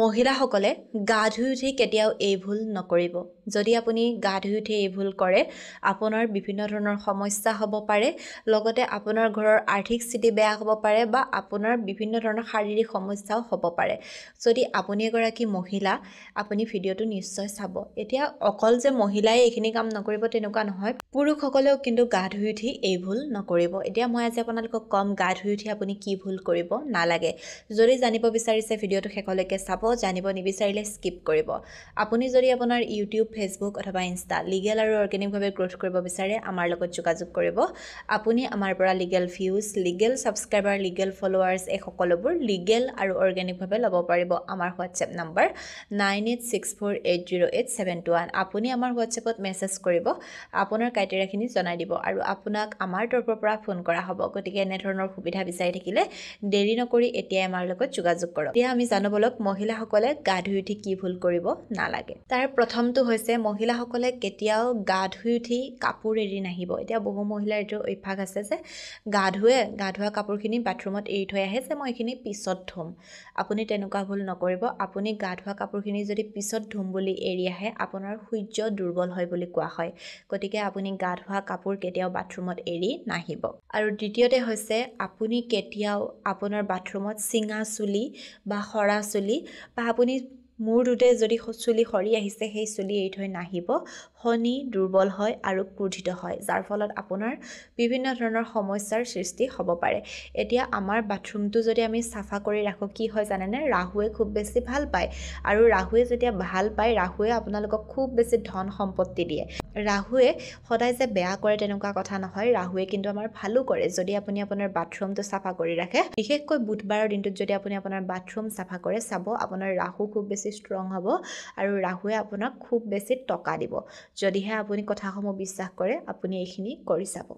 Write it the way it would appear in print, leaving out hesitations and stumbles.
মহিলাসকলে গা ধুই উঠি কেতিয়াও এই ভুল নকৰিব। যদি আপুনি গা ধুই উঠি এই ভুল কৰে, আপোনাৰ বিভিন্ন ধৰণৰ সমস্যা হ'ব পাৰে, লগতে আপোনাৰ ঘৰৰ আৰ্থিক স্থিতি বেয়া হ'ব পাৰে বা আপোনাৰ বিভিন্ন ধৰণৰ শাৰীৰিক সমস্যাও হ'ব পাৰে। যদি আপুনি এগৰাকী মহিলা, আপুনি ভিডিঅ'টো নিশ্চয় চাব। এতিয়া অকল যে মহিলাই এইখিনি কাম নকৰিব তেনেকুৱা নহয়, পুৰুষসকলেও কিন্তু গা ধুই উঠি এই ভুল নকৰিব। এতিয়া মই আজি আপোনালোকক ক'ম গা ধুই উঠি আপুনি কি ভুল কৰিব নালাগে। যদি জানিব বিচাৰিছে ভিডিঅ'টো শেষলৈকে চাব, জানিব নিবিচাৰিলে স্কিপ কৰিব। আপুনি যদি আপোনাৰ ইউটিউব, ফেচবুক অথবা ইনষ্টা লিগেল আৰু অৰ্গেনিকভাৱে গ্ৰ'থ কৰিব বিচাৰে, আমাৰ লগত যোগাযোগ কৰিব। আপুনি আমাৰ পৰা legal views, legal subscriber, legal followers এই সকলোবোৰ লিগেল আৰু অৰ্গেনিকভাৱে ল'ব পাৰিব। আমাৰ হোৱাটছএপ নম্বৰ 9864808721। আপুনি আমাৰ হোৱাটছএপত মেছেজ কৰিব, আপোনাৰ ক্ৰাইটেৰিয়াখিনি জনাই দিব আৰু আপোনাক আমাৰ তৰফৰ পৰা ফোন কৰা হ'ব। গতিকে এনেধৰণৰ সুবিধা বিচাৰি থাকিলে দেৰি নকৰি এতিয়াই আমাৰ লগত যোগাযোগ কৰক। এতিয়া আমি জানো বলক মহিলাসকলে গা ধুই উঠি কি ভুল কৰিব নালাগে। তাৰ প্ৰথমটো হৈছে মহিলাসকলে কেতিয়াও গা ধুই উঠি কাপোৰ এৰি নাহিব। এতিয়া বহু মহিলাৰ এইটো অভ্যাস আছে যে গা ধোৱা কাপোৰখিনি বাথৰুমত এৰি থৈ আহে যে মই এইখিনি পিছত ধুম। আপুনি তেনেকুৱা ভুল নকৰিব। আপুনি গা ধোৱা কাপোৰখিনি যদি পিছত ধুম বুলি এৰি আহে, আপোনাৰ সূৰ্য দুৰ্বল হয় বুলি কোৱা হয়। গতিকে আপুনি গা ধোৱা কাপোৰ কেতিয়াও বাথৰুমত এৰি নাহিব। আৰু দ্বিতীয়তে হৈছে আপুনি কেতিয়াও আপোনাৰ বাথৰুমত চিঙা চুলি বা সৰা চুলি বা আপুনি মূৰ ধুতে যদি চুলি সৰি আহিছে সেই চুলি এৰি থৈ নাহিব। শনি দুৰ্বল হয় আৰু ক্ৰোধিত হয়, যাৰ ফলত আপোনাৰ বিভিন্ন ধৰণৰ সমস্যাৰ সৃষ্টি হ'ব পাৰে। এতিয়া আমাৰ বাথৰুমটো যদি আমি চাফা কৰি ৰাখোঁ, কি হয় জানেনে? ৰাহুৱে খুব বেছি ভাল পায় আৰু ৰাহুৱে যেতিয়া ভাল পায়, ৰাহুৱে আপোনালোকক খুব বেছি ধন সম্পত্তি দিয়ে। ৰাহুৱে সদায় যে বেয়া কৰে তেনেকুৱা কথা নহয়, ৰাহুৱে কিন্তু আমাৰ ভালো কৰে যদি আপুনি আপোনাৰ বাথৰুমটো চাফা কৰি ৰাখে। বিশেষকৈ বুধবাৰৰ দিনটোত যদি আপুনি আপোনাৰ বাথৰুম চাফা কৰে, চাব আপোনাৰ ৰাহু খুব বেছি ষ্ট্ৰং হ'ব আৰু ৰাহুৱে আপোনাক খুব বেছি টকা দিব। যদিহে আপুনি কথাসমূহ বিশ্বাস কৰে, আপুনি এইখিনি কৰি চাব।